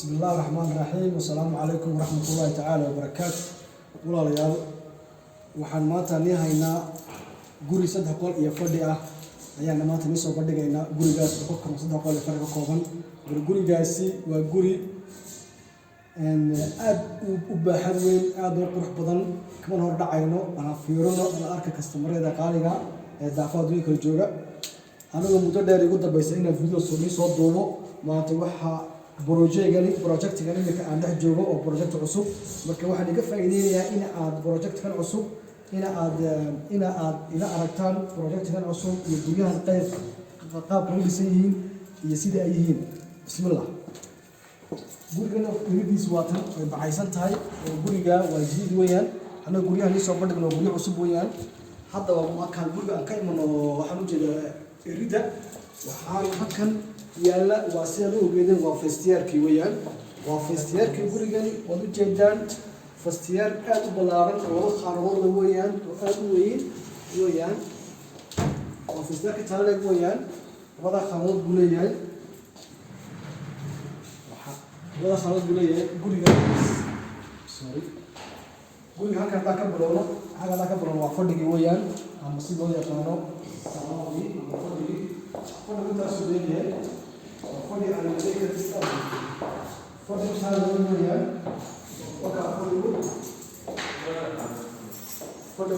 بسم الله الرحمن الرحيم والسلام عليكم ورحمة الله تعالى وبركاته. ولا ليال waxaan maanta leeyahaynaa guri 3 qol iyo fadhi ah ayaan maanta soo bandhigaynaa gurigaas oo ka kooban 3 qol iyo fadhi ka kooban. Gurigaasi waa guri aad u baaxad weyn, aad u qurux badan, kama hor dhacayno ana fiirino ana arka customerada qaaliga ee daafaad weyn kala jooga. Anigu muddo dheer igu dambeysay inaan video soo duubo. maanta waxa project-gani imika aan dhex joogo oo project cusub, marka waxaan iga faa'iideynayaa in aad project-kan cusub in aad ila aragtaan project-kan cusub iyo guryahan qaabka u dhisan yihiin iyo sida ay yihiin. Bismillah. gurigan iridiis waa tan ay baxaysan tahay oo guriga waa jidid weeyaan. Hana guryahan soo bandhigno guryo cusub weeyaan. Hadda waa kan guriga aan ka imano waxaan u jeedaa irida waxaan halkan yaala waa sida loo geeday waa fastiyarkii weeyaan. waa fastiyarkii gurigani oo u jeedaan fastiyar aad u balaaran oo qaarkood weeyaan oo aad u weyn weeyaan. waa fastiyarka taaleeg weeyaan. wada qaarkood buu leeyahay guriga halkan ka bilowno waa fadhigii weeyaan ama si loo yaqaano salaamadii ama fadhigii intaas uu leeyahay. fadhi aan leeyahay fadhi salaamadii weeyaan. fadhi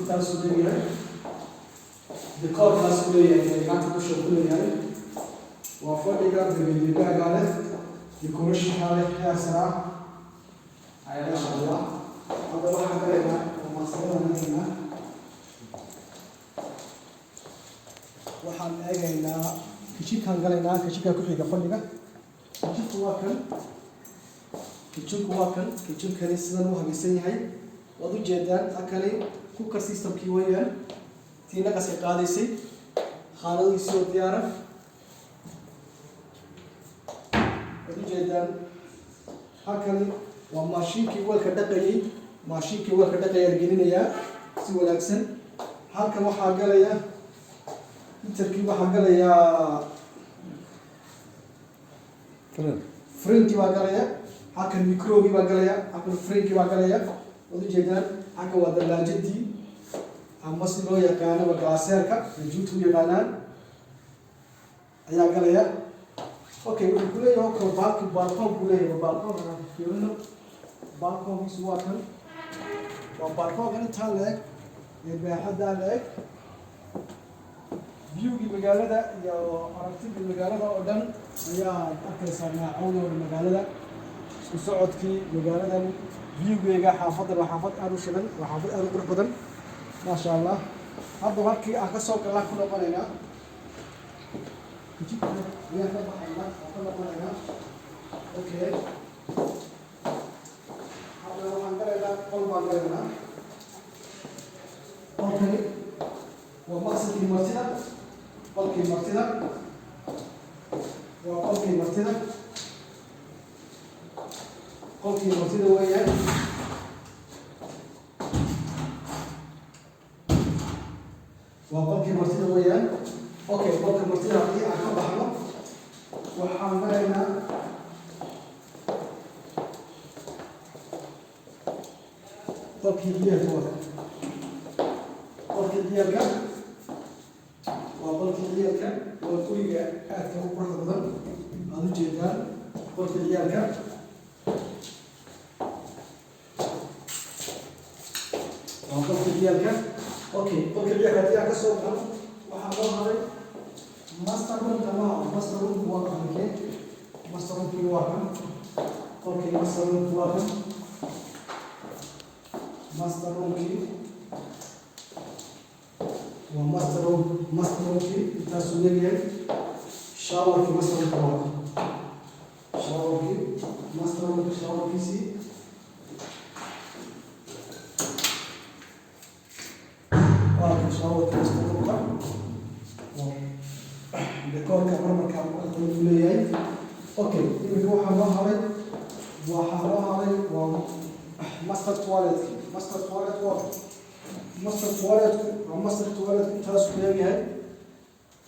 intaas uu leeyahay. dekorkaas uu leeyahay gacanta ku shaqo leeyahay. waa fadhiga deegaanka leh decoration hale heer sare ayaa Allah hadda waxaan galeynaa waxaan eegaynaa kitchenkan galeynaa kitchenka ku xiga fadhiga. kitchenku waa kan kitchenkani sidan u habaysan yahay. waad u jeedaan akani cooker systemkii weeyaan. tiina qasay qaadaysay xaaladiisii oo diyaara. halkani waa maashinkii weelka dhaqayay. gelinayaa si wanaagsan. halkan waxaa galaya interkii waxaa galaya frinkii baa galaya. halkan microgii baa galaya. halkan frinkii baa galaya. waad u jeedaan halkan waa dallaajadii ama si loo yaqaano gaaseerka juutu u yaqaanaan ayaa galaya. Okay, wuxuu ku leeyahay balcon ku leeyahay balcon aan fiirino. balconkiisu waa kan waa balconkan intaa leeg ee baaxadda leeg. viewgii magaalada iyo aragtidii magaalada oo dhan ayaa arkaysaa naacawda magaalada. isku socodkii magaaladan viewgeega xaafadan waa xaafad aad u shidan, waa xaafad aad u qurux badan maasha Allah. hadda halkii aan ka soo galaa ku noqonaynaa okay. waxaan galaynaa qol baan galaynaa. qolkani waa maqsadkii martida. qolkii martida waa qolkii martida. qolkii martida weeyaan. waa qolkii martida weeyaan. okay, qolka martida haddii aan ka baxno waxaan galaynaa qolkii diyaarka. qolkii diyaarka waa qolkii diyaarka waa guriga aadka u quruxda badan. aad u jeedaan qolkii diyaarka. waa qolkii diyaarka. okay, qolkii diyaarka haddii aan ka soo baxno waxaa loo haray master room. master room waa kan master room waa kan qolkii master room waa kan master room-kii waa master room-kii intaasuu leeyahay. showerkii master room-ka waa showerkii master room-ka showerkiisii waa kan showerkii master room-ka. dekorka marmarka uu leeyahay. okay, imika waxaa loo haray waa master toilet. master toilet intaas ku leeyahay.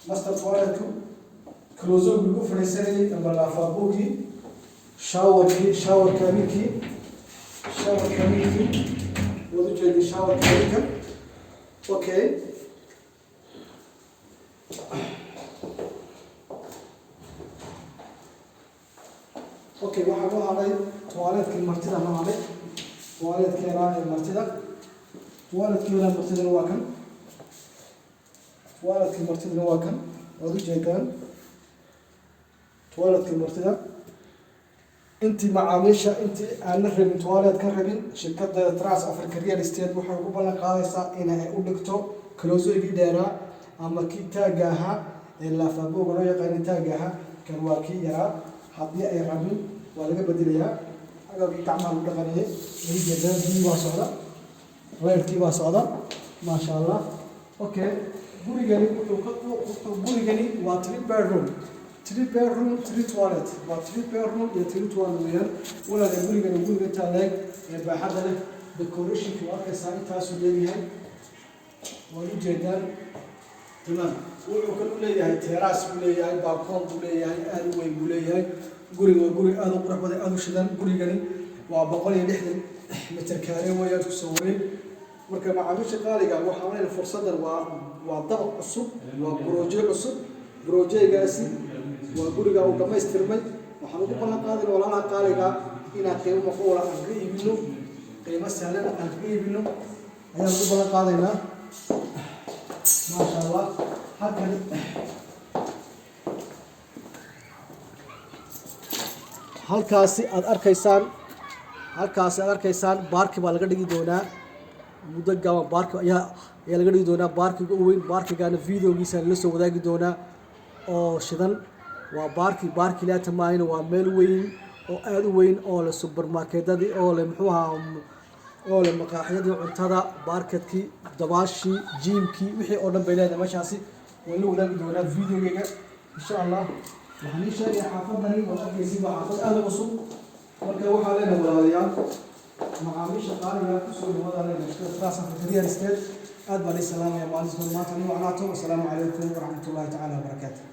master toilet closet lagu fadhiisanayay ama laafaabogii شاور كاميكي وضجة شاور كاميكا اوكي اوكي waxaan u haday toiletkii martida ma haday toiletkeena ee martida waa kan toiletkii martida waa kan wad u jeedaan toiletkii martida intii macaamiisha intii aan rabin toilet ka rabin shirkadda Trans Africa Real Estate waxay ugu ballan qaadaysaa inay u dhigto close-igi dheeraa ama kii taaga ahaa ee laafabooga loo yaqaan taaga ahaa kan waa kii yaraa haddii ay rabin waa laga bedelayaa agabkii gacmaha lagu dhaqanayay bii waa socda reerkii waa socda maasha allah okay gurigani waa 3 bedroom 3 toilet waa 3 bedroom iyo 3 toilet weeyaan walaal gurigani guriga taaleeg ee baaxadda leh decoration-ki waa ka saarin taasoo leeyahay waa u jeedaan tamam wuxuu kan u leeyahay terrace buu leeyahay balcony buu leeyahay aad u weyn buu leeyahay guriga guri aad u qurux badan aad u shidan gurigani waa 160 mitir kaare weeyaan ku soo wareeg marka macaamiisha qaaliga waxa weyn fursadan waa dabaq cusub waa project cusub projectgaasi waa guriga uu dhameystirmay waxaan ugu ballan qaaday walaalaha qaaliga inaan qiimo macquul ah ka iibino qiimo sahlan aan ka iibino ayaan ugu ballan qaadaynaa ما شاء الله هكذا halkaasi aad arkaysaan baarki baa laga dhigi doonaa muddo gaaban baarki ayaa laga dhigi doonaa baarkiga u weyn baarkigana videogiisa la soo wadaagi doonaa oo shidan waa baarki la tamaayna waa meel weyn oo aad u weyn oo la supermarketadii oo la muxuu ahaa oo la maqaaxyadii cuntada baarketkii dabaashii jiimkii wixii oo dhan bay leedahay meeshaasi waan la wadaagi doonaa videogeyga insha allah waxaan ii sheegay xaafadani waa arkaysi waa xaafad aad u cusub marka waxaa leenahay walaalayaal macaamiisha qaaliga kusoo dhawaada leenahay Trans Africa Real Estate aad baan idin salaamaya maalinta maanta ni wacnaato wasalaamu calaykum waraxmatullaahi tacaala wabarakaatuh